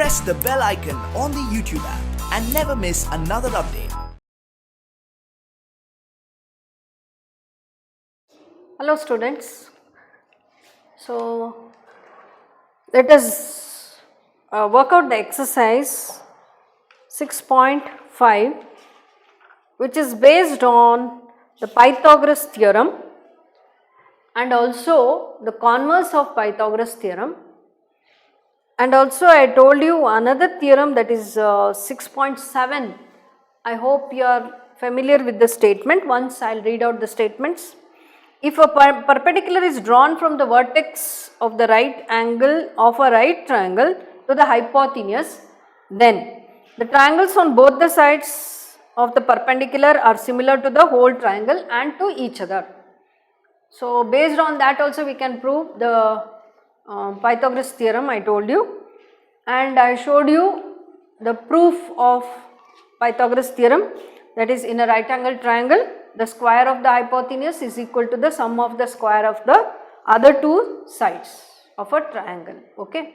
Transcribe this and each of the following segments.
press the bell icon on the YouTube app and never miss another update. Hello students, so let us work out the exercise 6.5, which is based on the Pythagoras theorem and also the converse of Pythagoras theorem, and also I told you another theorem, that is 6.7. I hope you are familiar with the statement. Once I will read out the statements. If a perpendicular is drawn from the vertex of the right angle of a right triangle to the hypotenuse, then the triangles on both the sides of the perpendicular are similar to the whole triangle and to each other. So based on that also we can prove the Pythagoras theorem I told you, and I showed you the proof of Pythagoras theorem, that is, in a right angle triangle the square of the hypotenuse is equal to the sum of the square of the other two sides of a triangle. Okay.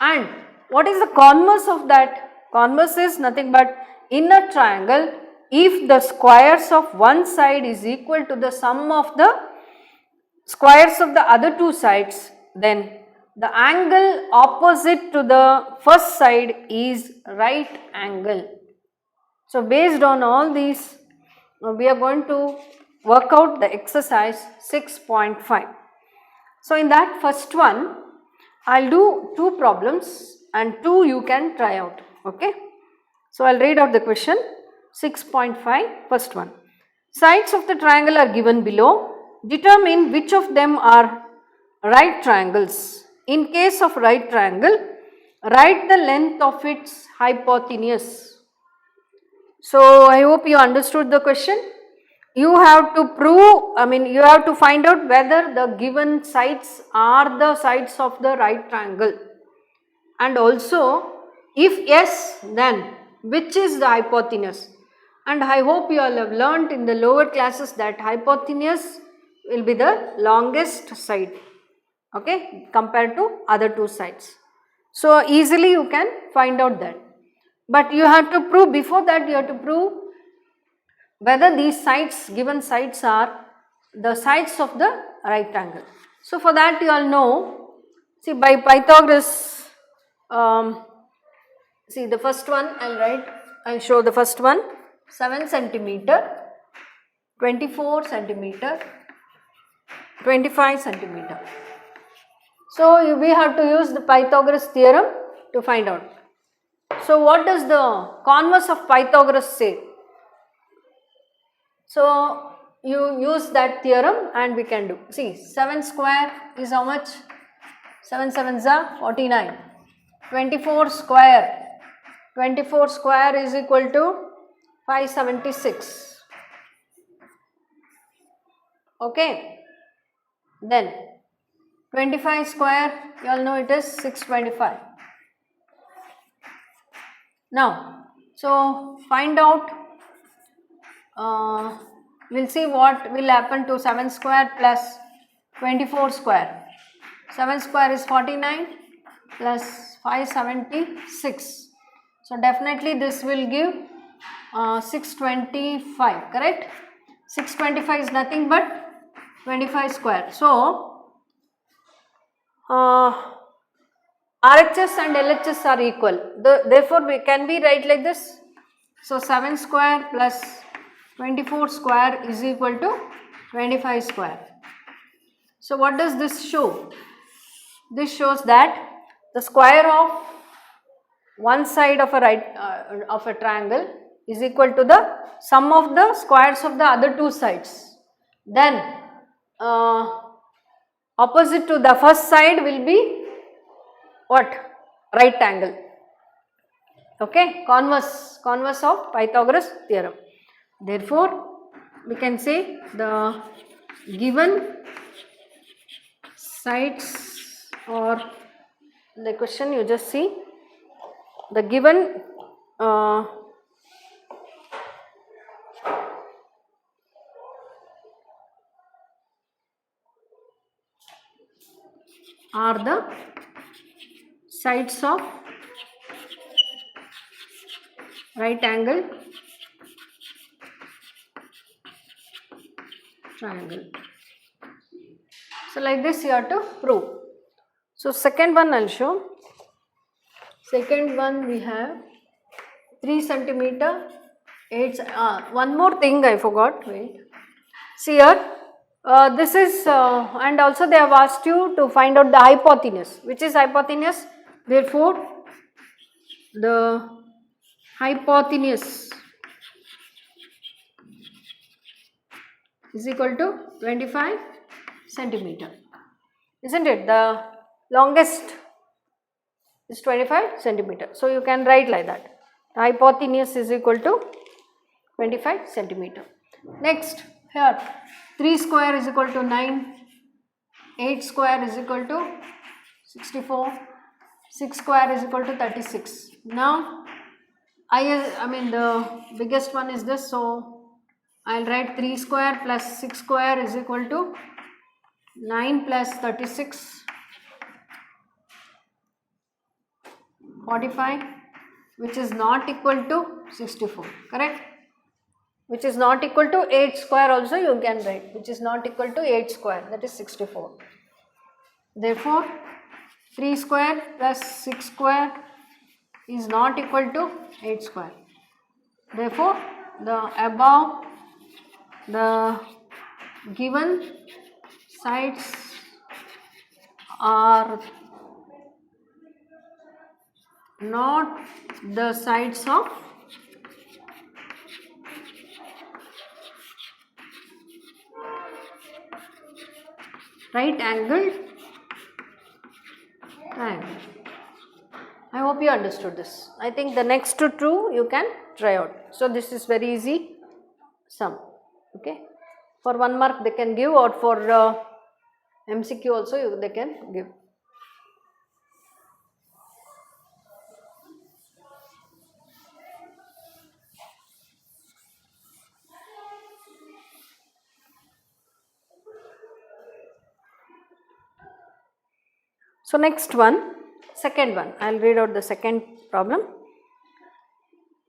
And what is the converse of that? Converse is nothing but, in a triangle, if the squares of one side is equal to the sum of the squares of the other two sides, then the angle opposite to the first side is right angle. So based on all these, we are going to work out the exercise 6.5. So in that first one, I will do two problems and two you can try out. Okay. So I will read out the question. 6.5, first one. Sides of the triangle are given below. Determine which of them are right triangles. In case of right triangle, write the length of its hypotenuse. So I hope you understood the question. You have to prove, you have to find out whether the given sides are the sides of the right triangle, and also if yes, then which is the hypotenuse. And I hope you all have learnt in the lower classes that hypotenuse will be the longest side, okay, compared to other two sides. So easily you can find out that. But you have to prove, before that you have to prove whether these sides, given sides, are the sides of the right triangle. So for that you all know, see, by Pythagoras, see the first one I will show the first one, 7 centimeter, 24 centimeter, 25 centimeter. So we have to use the Pythagoras theorem to find out. So what does the converse of Pythagoras say? So you use that theorem and we can do. See, 7 square is how much? 7 sevens are 49. 24 square. 24 square is equal to 576. Okay. Then 25 square, you all know it is 625. Now, so find out, we will see what will happen to 7 square plus 24 square. 7 square is 49 plus 576. So definitely this will give 625, correct? 625 is nothing but 25 square. So RHS and LHS are equal. Therefore, we can be write like this. So 7 square plus 24 square is equal to 25 square. So what does this show? This shows that the square of one side of a triangle is equal to the sum of the squares of the other two sides. Then opposite to the first side will be what? Right angle. Okay, converse of Pythagoras theorem. Therefore, we can say the given sides, or the question you just see, the given are the sides of right angle triangle. So like this you have to prove. So second one I'll show. Second one we have 3 centimeter. 8. One more thing I forgot. Wait. See here. This is and also they have asked you to find out the hypotenuse. Which is hypotenuse? Therefore, the hypotenuse is equal to 25 centimeter. Isn't it? The longest is 25 centimeter. So you can write like that. The hypotenuse is equal to 25 centimeter. Next, here 3 square is equal to 9, 8 square is equal to 64, 6 square is equal to 36. Now, I mean the biggest one is this, so I'll write 3 square plus 6 square is equal to 9 plus 36, 45, which is not equal to 64, correct? Which is not equal to 8 square also you can write, which is not equal to 8 square, that is 64. Therefore, 3 square plus 6 square is not equal to 8 square. Therefore, the above the given sides are not the sides of right angled triangle. I hope you understood this. I think the next two you can try out. So this is very easy sum. Okay. For 1 mark they can give, or for MCQ also they can give. So next one, second one, I will read out the second problem.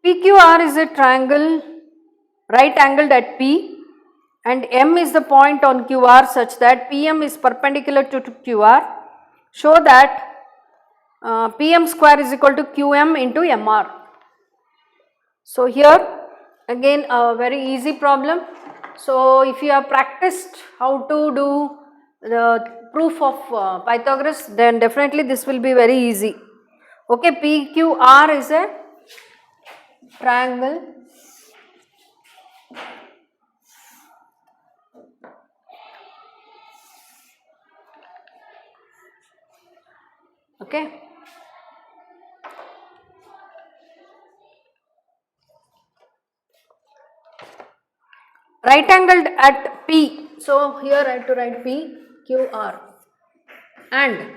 PQR is a triangle right angled at P, and M is the point on QR such that PM is perpendicular to QR. Show that PM square is equal to QM into MR. So here again a very easy problem. So if you have practiced how to do the proof of Pythagoras, then definitely this will be very easy. Okay, PQR is a triangle okay. Right angled at P. So here I have to write PQR, and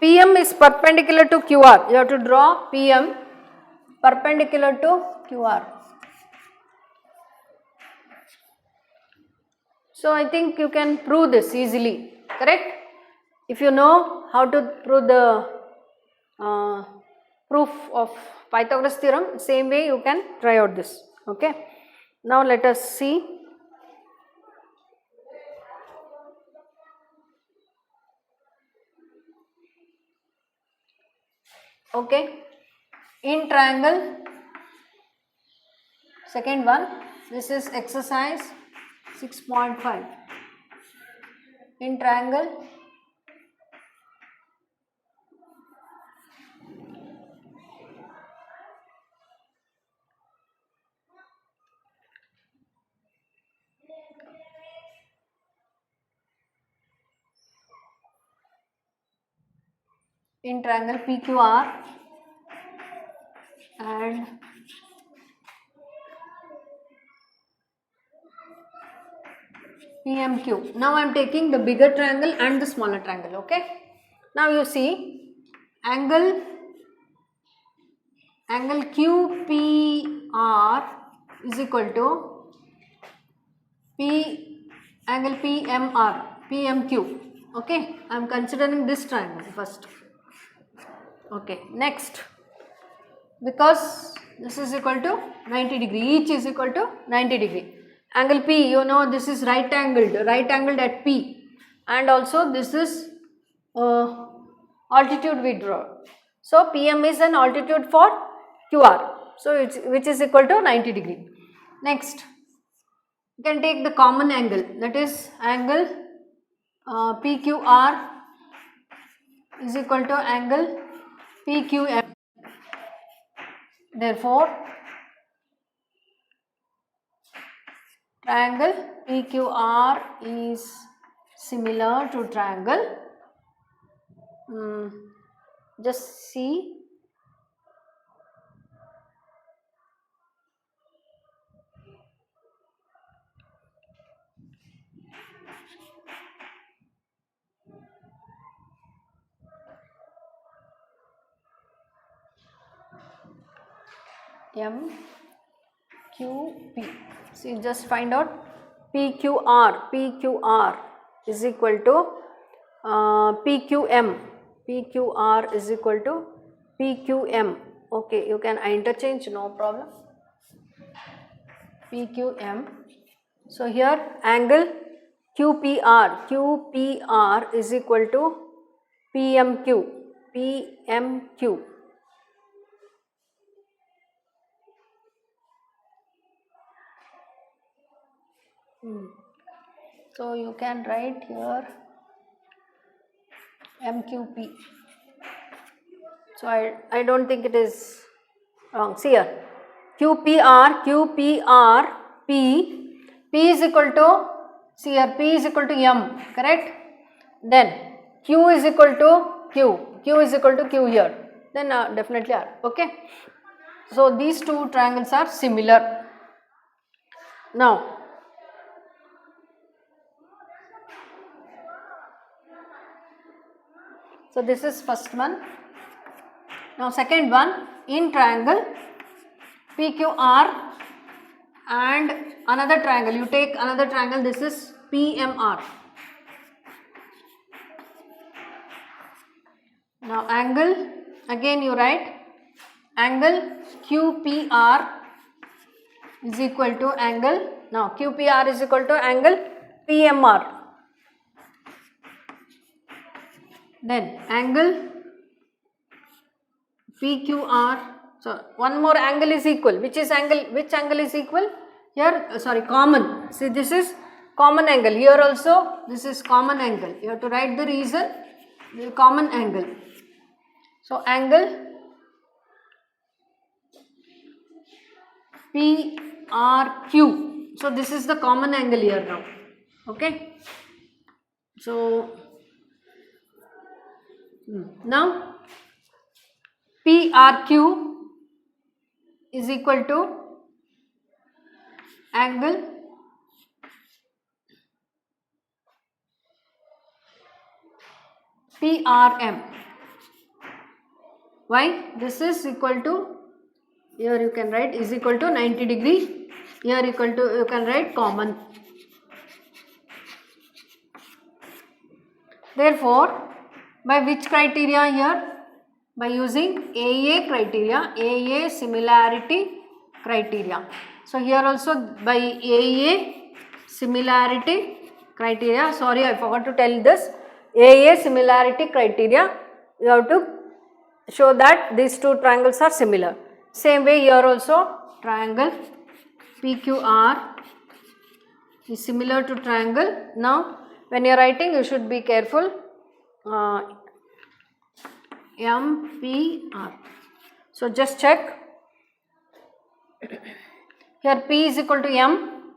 PM is perpendicular to QR. You have to draw PM perpendicular to QR. So I think you can prove this easily, correct? If you know how to prove the proof of Pythagoras theorem, same way you can try out this. Okay. Now let us see. Okay. In triangle, second one, this is exercise 6.5. In triangle, PQR and PMQ. Now I am taking the bigger triangle and the smaller triangle. Okay. Now you see angle QPR is equal to angle PMQ. Okay. I am considering this triangle first. Okay. Next, because this is equal to 90 degree, each is equal to 90 degree. Angle P, you know, this is right angled at P, and also this is altitude we draw. So PM is an altitude for QR, so it's which is equal to 90 degree. Next, you can take the common angle, that is angle PQR is equal to angle PQM. Therefore, triangle PQR is similar to triangle, just see, MQP. See, just find out PQR is equal to PQM. PQR is equal to PQM. Okay, you can interchange, no problem. PQM. So here angle QPR is equal to PMQ. So you can write here MQP. So I don't think it is wrong. See here, QPR, P is equal to, see here, P is equal to M, correct? Then Q is equal to Q is equal to Q here, then definitely R, okay? So these two triangles are similar. Now, so this is first one. Now second one, in triangle PQR and another triangle, you take another triangle, this is PMR. Now angle, again you write angle QPR is equal to angle, now QPR is equal to angle PMR. Then angle PQR, so one more angle is equal, which angle is equal? Here, common. See, this is common angle. Here also, this is common angle. You have to write the reason, the common angle. So angle PRQ. So this is the common angle here now. Okay. So now PRQ is equal to angle PRM. Why? This is equal to, here you can write is equal to 90 degree, here equal to, you can write common. Therefore, by which criteria here? By using AA criteria, AA similarity criteria. So here also by AA similarity criteria, sorry I forgot to tell this, AA similarity criteria, you have to show that these two triangles are similar. Same way here also, triangle PQR is similar to triangle. Now when you are writing, you should be careful. MPR. So just check. Here P is equal to M,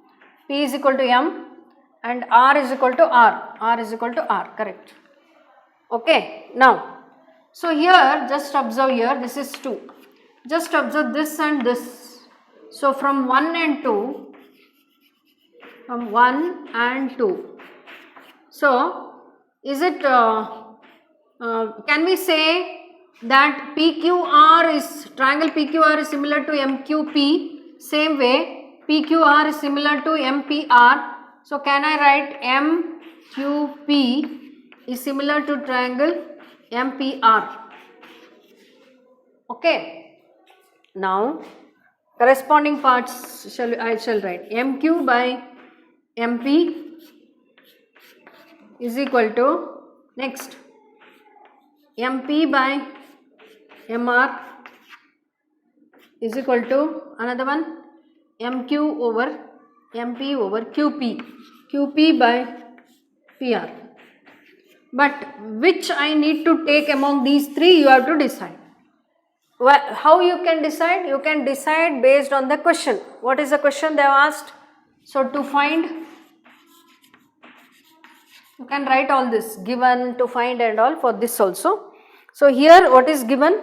P is equal to M, and R is equal to R. R is equal to R. Correct. Okay. Now, so here just observe here. This is 2. Just observe this and this. So from 1 and 2. From 1 and 2. So is it? Can we say that triangle PQR is similar to MQP? Same way PQR is similar to MPR. So can I write MQP is similar to triangle MPR? Okay. Now corresponding parts I shall write mq by mp is equal to next mp by mr is equal to another one mq over mp over qp by pr. But which I need to take among these three, you have to decide. How you can decide? You can decide based on the question. What is the question they have asked? So to find, you can write all this given, to find and all for this also. So here what is given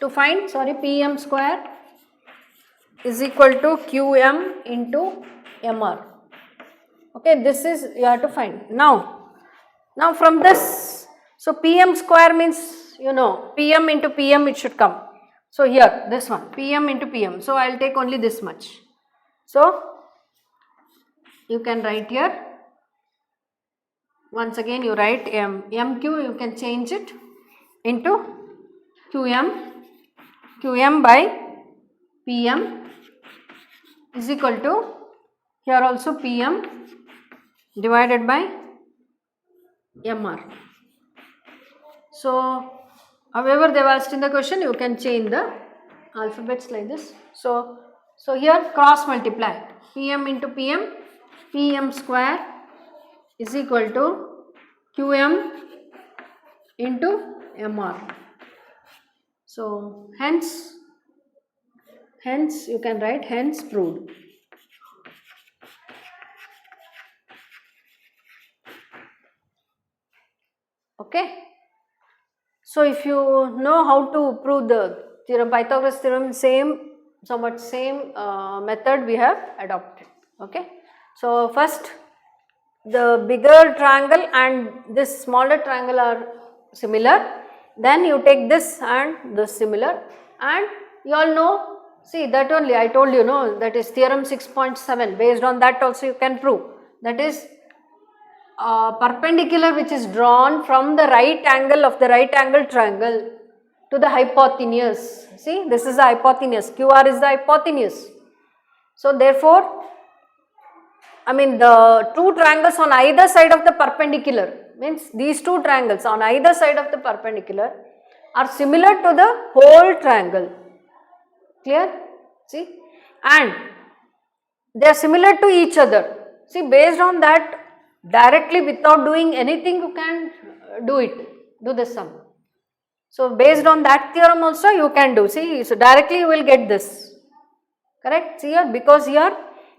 to find? Sorry, Pm square is equal to Qm into Mr. Okay, this is you have to find. Now from this, so Pm square means, you know, Pm into Pm it should come. So here this one Pm into Pm, so I will take only this much. So you can write here, once again you write mq, you can change it into Qm by Pm is equal to, here also Pm divided by Mr. So however they have asked in the question, you can change the alphabets like this. So here cross multiply Pm into Pm, Pm square is equal to Qm into Mr. So hence you can write hence proved. Okay. So if you know how to prove the theorem, Pythagoras theorem, somewhat same method we have adopted. Okay. So first the bigger triangle and this smaller triangle are similar, then you take this and this similar, and you all know, see that only I told you, no, that is theorem 6.7. based on that also you can prove, that is perpendicular which is drawn from the right angle of the right angle triangle to the hypotenuse. See, this is the hypotenuse, QR is the hypotenuse. So therefore, I mean the two triangles on either side of the perpendicular, means these two triangles on either side of the perpendicular are similar to the whole triangle. Clear? See, and they are similar to each other. See, based on that, directly without doing anything you can do the sum. So based on that theorem also you can do, see, so directly you will get this, correct? See here, because here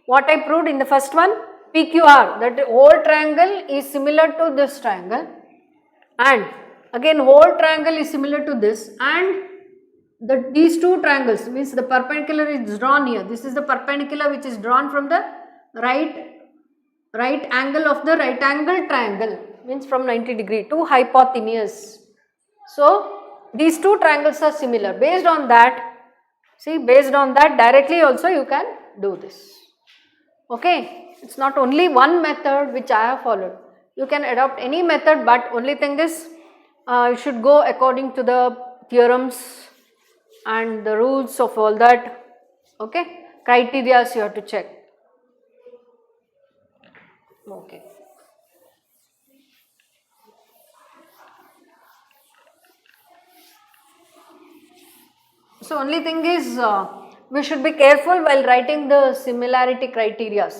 what I proved in the first one, PQR, that whole triangle is similar to this triangle, and again whole triangle is similar to this, and these two triangles, means the perpendicular is drawn here, this is the perpendicular which is drawn from the right angle of the right angle triangle, means from 90 degree to hypotenuse. So these two triangles are similar. Based on that, see, based on that directly also you can do this. Okay, it's not only one method which I have followed. You can adopt any method, but only thing is you should go according to the theorems and the rules of all that. Okay, criteria you have to check. Okay. So only thing is we should be careful while writing the similarity criteria.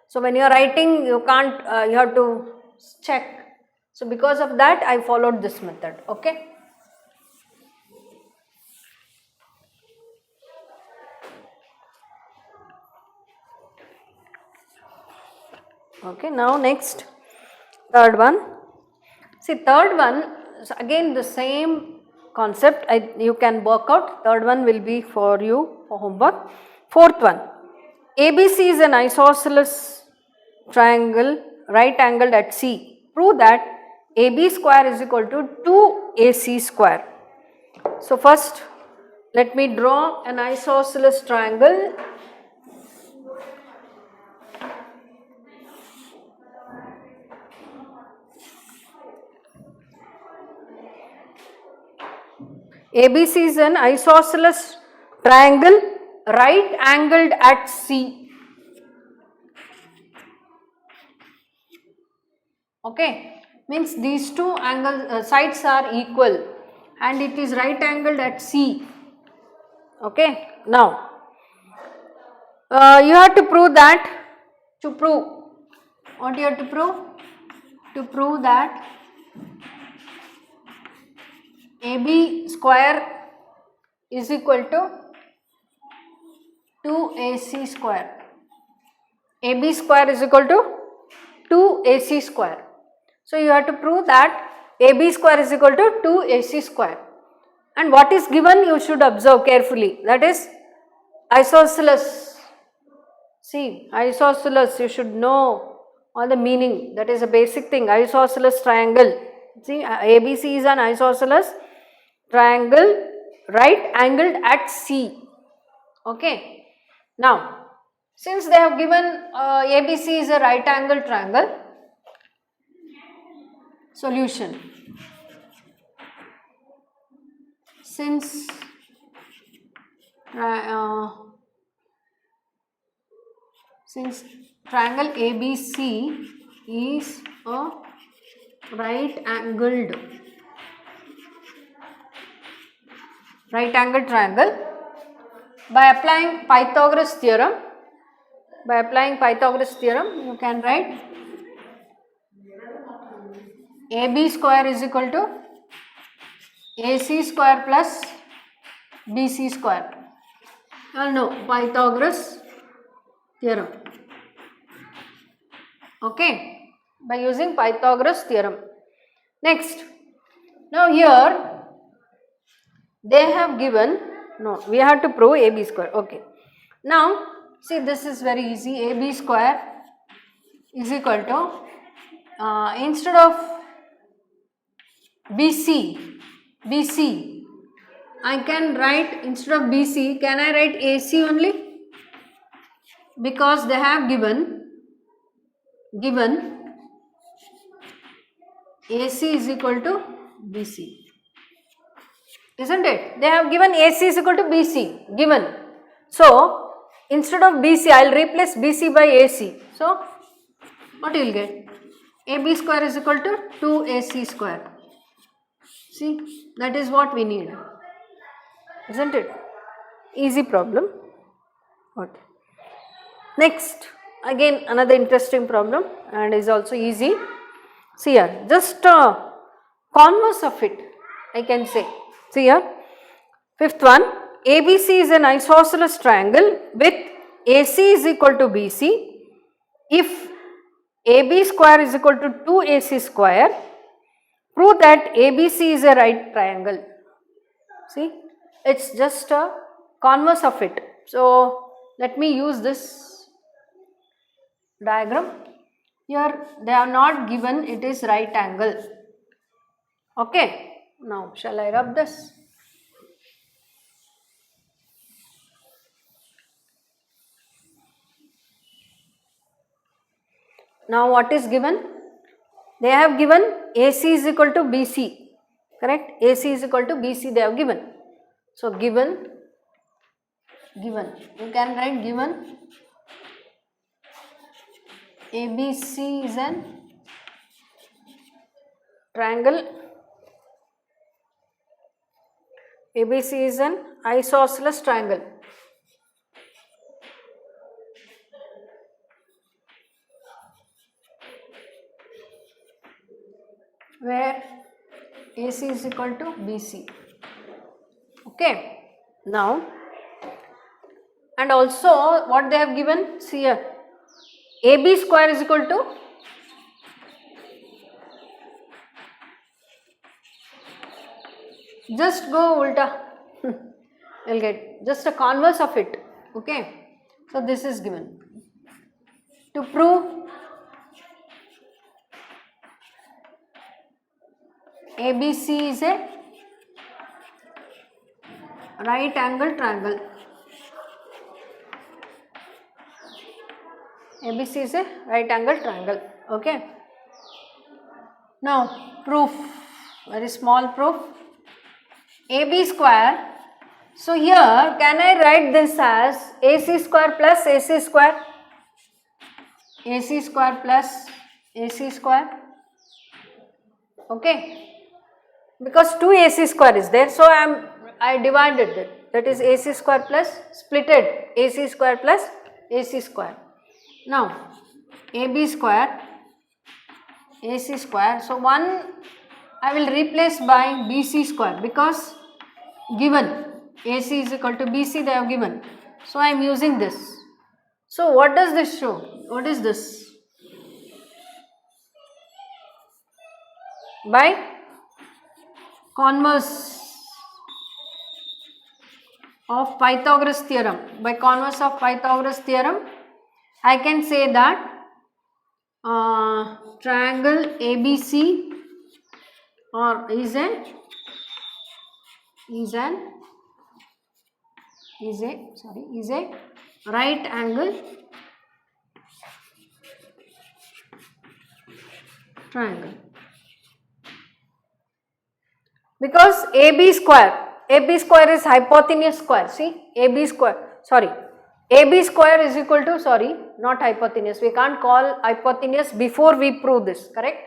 So when you are writing, you can't, you have to check. So because of that I followed this method. Okay. Okay, now next, third one. See, third one, again the same concept you can work out. Third one will be for you for homework. Fourth one, ABC is an isosceles triangle right angled at C. Prove that AB square is equal to 2AC square. So first let me draw an isosceles triangle. ABC is an isosceles triangle right angled at C. Okay, means these two sides are equal and it is right angled at C. Okay, now you have to prove that. To prove, what you have to prove? To prove that AB square is equal to 2AC square. AB square is equal to 2AC square. So you have to prove that AB square is equal to 2AC square. And what is given you should observe carefully, that is isosceles. See, isosceles, you should know all the meaning, that is a basic thing. Isosceles triangle. See, ABC is an isosceles triangle right angled at C. Okay. Now, since they have given ABC is a right angle triangle, solution. Since triangle ABC is a right angled triangle, by applying Pythagoras theorem, you can write AB square is equal to AC square plus BC square. You all know Pythagoras theorem. Okay, by using Pythagoras theorem. Next, now here they have given, no, we have to prove AB square. Okay, now see, this is very easy. AB square is equal to instead of BC, I can write, instead of BC, can I write AC only? Because they have given AC is equal to BC. Isn't it? They have given AC is equal to BC, given. So, instead of BC, I will replace BC by AC. So, what you will get? AB square is equal to 2AC square. See, that is what we need. Isn't it? Easy problem. Okay. Next, again another interesting problem and is also easy. See here, just converse of it, I can say. See here, fifth one, ABC is an isosceles triangle with AC is equal to BC. If AB square is equal to 2AC square, prove that ABC is a right triangle. See, it's just a converse of it. So, let me use this diagram. Here they are not given, it is right angle. Okay, now shall I rub this? Now what is given? They have given AC is equal to BC, correct? AC is equal to BC they have given. So given, you can write given ABC is an triangle, ABC is an isosceles triangle. Where AC is equal to BC. Okay. Now, and also what they have given, see here, AB square is equal to just go ulta, you will get just a converse of it. Okay. So this is given. To prove ABC is a right angle triangle. ABC is a right angle triangle. Okay. Now proof, very small proof. AB square So here can I write this as AC square plus AC square? AC square plus AC square. Okay. Because 2 AC square is there, so I divided it. That is AC square plus splitted AC square plus AC square. Now AB square AC square. So 1 I will replace by BC square because given AC is equal to BC they have given. So I am using this. So what does this show? What is this? By converse of Pythagoras theorem. By converse of Pythagoras theorem, I can say that triangle ABC or is a right angle triangle. Because AB square is hypotenuse square. See, AB square is equal to, not hypotenuse. We can't call hypotenuse before we prove this, correct?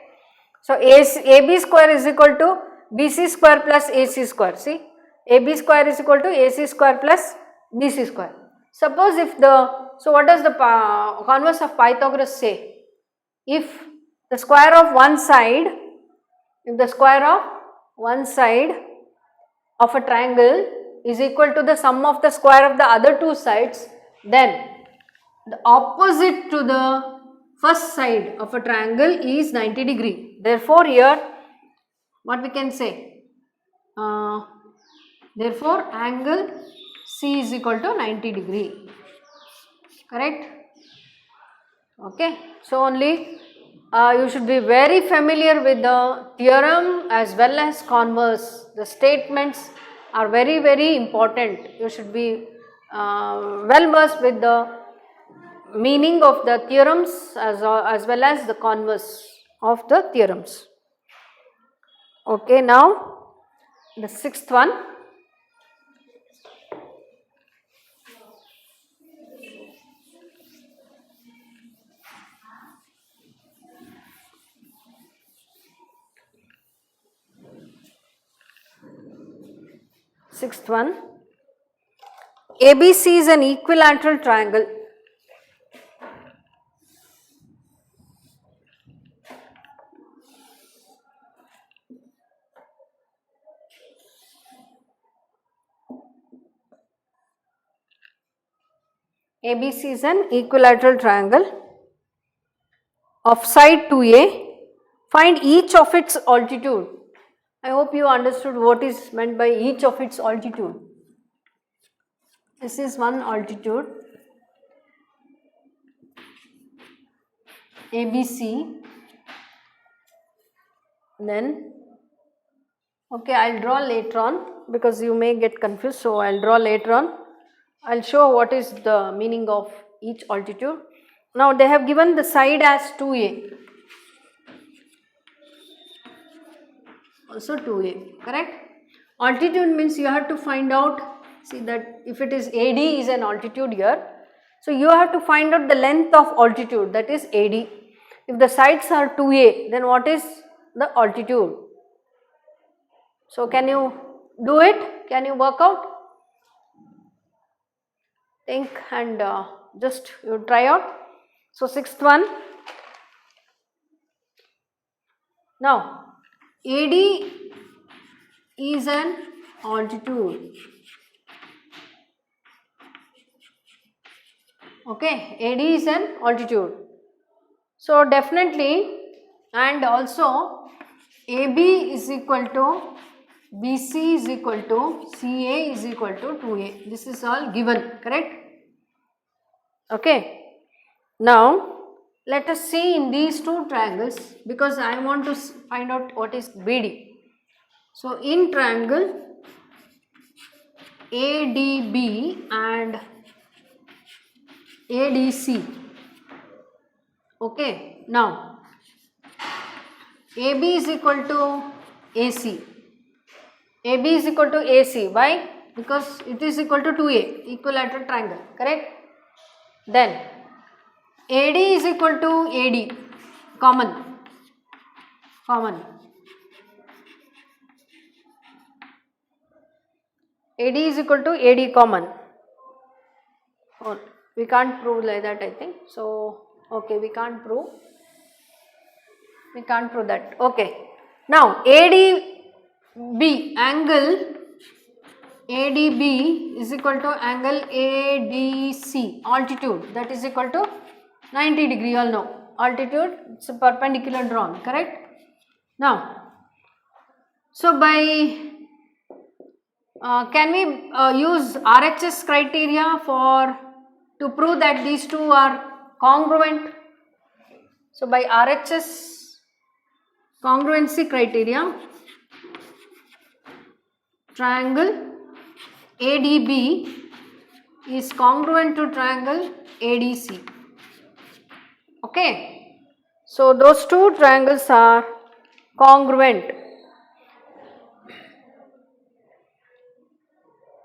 So AB square is equal to BC square plus AC square. See, AB square is equal to AC square plus BC square. Suppose so what does the converse of Pythagoras say? If the square of one side of a triangle is equal to the sum of the square of the other two sides, then the opposite to the first side of a triangle is 90 degree. Therefore here what we can say? Therefore angle C is equal to 90 degree. Correct? Okay. So only you should be very familiar with the theorem as well as converse. The statements are very, very important. You should be well versed with the meaning of the theorems as well as the converse of the theorems. Okay, now the sixth one. Sixth one, ABC is an equilateral triangle. ABC is an equilateral triangle of side 2A. Find each of its altitude. I hope you understood what is meant by each of its altitude. This is one altitude, ABC. Then, okay, I'll draw later on because you may get confused. So, I'll draw later on. I'll show what is the meaning of each altitude. Now, they have given the side as 2A. Also 2A, correct? Altitude means you have to find out, see that if it is AD is an altitude here, so you have to find out the length of altitude, that is AD. If the sides are 2A, then what is the altitude? So can you do it? Can you work out? Think and just you try out. So sixth one. Now AD is an altitude. Okay, AD is an altitude. So definitely, and also AB is equal to BC is equal to CA is equal to 2A. This is all given, correct? Okay. Now let us see in these two triangles because I want to find out what is BD. So in triangle ADB and ADC. Okay. Now AB is equal to AC. AB is equal to AC. Why? because it is equal to 2A, equilateral triangle, correct? Then AD is equal to AD, common. AD is equal to AD common. Or we can't prove like that, I think. So, okay, we can't prove that. Okay. Now, ADB angle ADB is equal to angle ADC, altitude, that is equal to 90 degree, all know. Altitude, it's a perpendicular drawn, correct? Now, so by can we use RHS criteria to prove that these two are congruent? So by RHS congruency criteria, triangle ADB is congruent to triangle ADC. Okay. So those two triangles are congruent.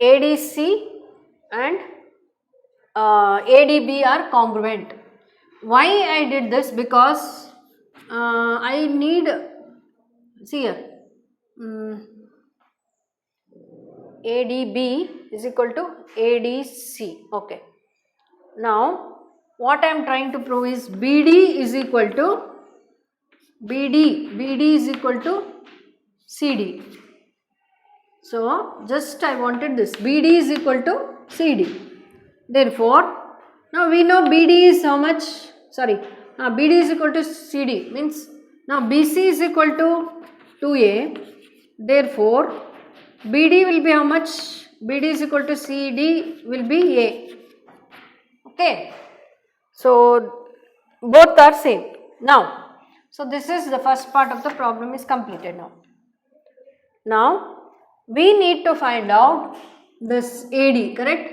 ADC and ADB are congruent. Why I did this? Because I need, see here, ADB is equal to ADC. Okay. Now what I am trying to prove is BD is equal to BD is equal to CD. So just I wanted this, BD is equal to CD. Therefore, now we know BD is how much, BD is equal to CD, means now BC is equal to 2A. Therefore, BD will be how much? BD is equal to CD will be A. Okay. So both are same. Now, so this is the first part of the problem is completed now. Now we need to find out this AD, correct?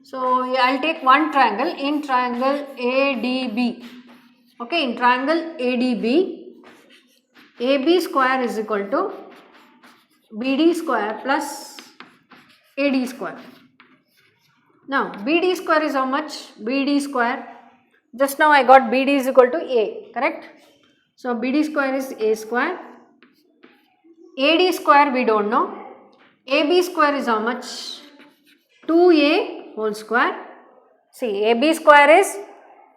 So I will take one triangle in triangle ADB. Okay, in triangle ADB, AB square is equal to BD square plus AD square. Now BD square is how much? BD square. Just now I got BD is equal to A, correct? So BD square is A square. AD square we don't know. AB square is how much? 2A whole square. See, AB square is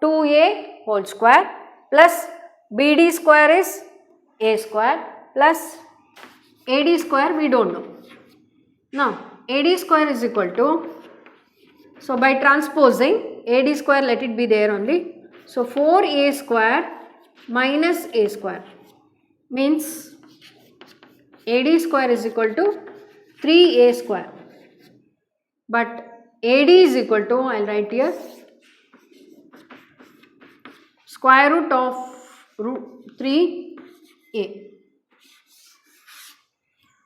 2A whole square plus BD square is A square plus AD square we don't know. Now AD square is equal to, so by transposing AD square, let it be there only. So 4A square minus A square means AD square is equal to 3A square. But AD is equal to, I will write here, square root of root 3A.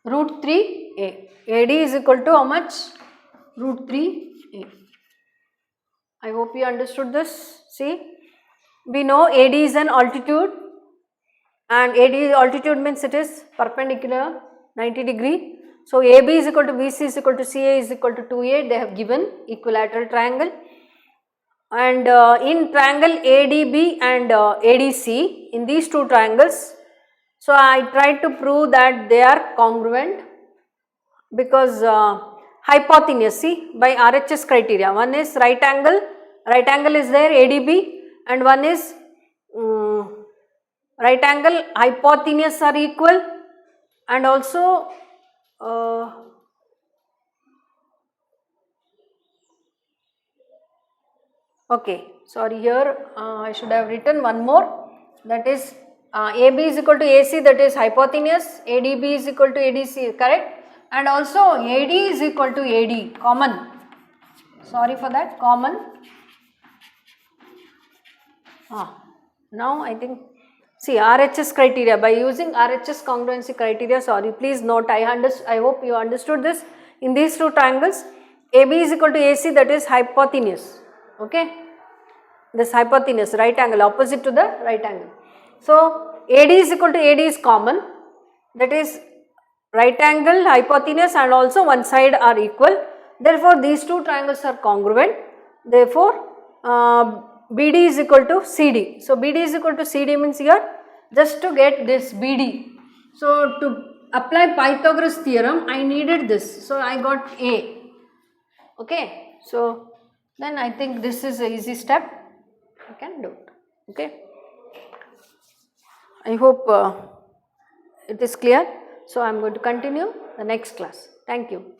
Root 3A. AD is equal to how much? Root 3A. I hope you understood this. See, we know AD is an altitude, and AD altitude means it is perpendicular 90 degree. So AB is equal to BC is equal to CA is equal to 2A. They have given equilateral triangle, and in triangle ADB and ADC, in these two triangles, so I tried to prove that they are congruent because hypotenuse, see, by RHS criteria, one is right angle is there ADB, and one is right angle hypotenuse are equal, and also okay, sorry, here I should have written one more, that is AB is equal to AC, that is hypotenuse, ADB is equal to ADC, correct, and also AD is equal to AD, common, sorry for that, common. Now I think, see, RHS criteria, by using RHS congruency criteria, sorry, please note, I hope you understood this. In these two triangles, AB is equal to AC, that is hypotenuse, okay, this hypotenuse, right angle, opposite to the right angle. So AD is equal to AD is common, that is right angle, hypotenuse and also one side are equal. Therefore, these two triangles are congruent. Therefore, BD is equal to CD. So, BD is equal to CD means here just to get this BD. So, to apply Pythagoras theorem I needed this. So, I got A. Okay. So, then I think this is an easy step. You can do it. Okay. I hope it is clear. So, I am going to continue the next class. Thank you.